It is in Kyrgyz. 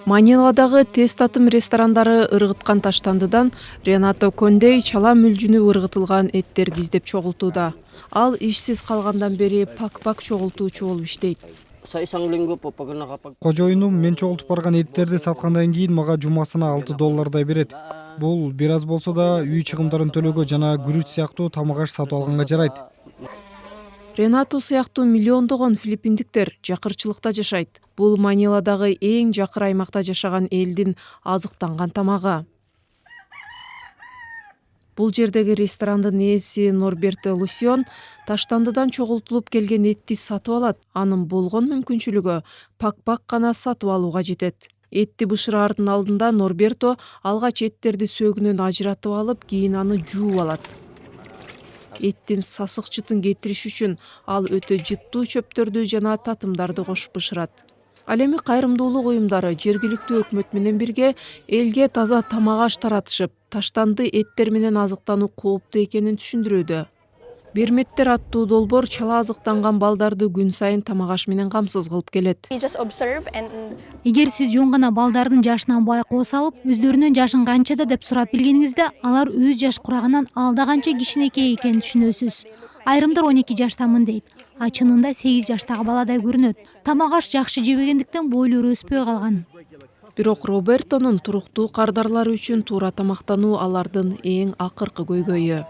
Маниладагы тез татым ресторандары ыргыткан таштандыдан Ренато Кондей чала мүлжүнү ыргытылган эттерди издеп чогултууда. Ал ишсиз калгандан бери пак чогултуучу болуп иштейт. Sa isang linggo po pag nakapag Кожоюнум мен чогултуп барган эттерди саткандан кийин мага жумасына $6 берет. Бул бир аз болсо да үй чыгымдарын төлөөгө жана күрүч сыяктуу тамак аш сатып алганга жарайт. Ренато сыяктуу миллиондогон филиппиндиктер жакырчылыкта жашайт. Бул Маниладагы эң жакыр аймакта жашаган элдин азыктанган тамагы. Бул жердеги ресторандын ээси Норберто Лусион таштандыдан чогултулуп келген этти сатып алат. Анын болгон мүмкүнчүлүгү пак гана сатып алууга жетет. Этти бышыраардын алдында Норберто алгач эттерди сөөгүнөн ажыратып алып, кийин аны жууп алат. Эттин сасык жытын кетириш үчүн ал өтө жыттуу чөптөрдү жана татымдарды кошуп бышырат. Ал эми кайрымдуулук уюмдары жергиликтүү өкмөт менен бирге элге таза тамак аш таратышып, таштанды эттер менен азыктануу кооптуу экенин түшүндүрүүдө. Берметтер аттуу долбоор чала азыктанган балдарды күн сайын тамак аш менен камсыз кылып келет. Эгер сиз жөн гана балдардын жашынан байкоо салып, өздөрүнүн жашын канчада деп сурап билгениңизде, алар өз жаш курагынан алда канча кичинекей экенин түшүнөсүз. Айрымдар 12 жаштамын дейт, а чынында 8 жаштагы баладай көрүнөт. Тамак аш жакшы жебегендиктен бойлору өспөй калган. Бирок Робертонун туруктуу кардарлары үчүн туура тамактануу алардын эң акыркы көйгөйү.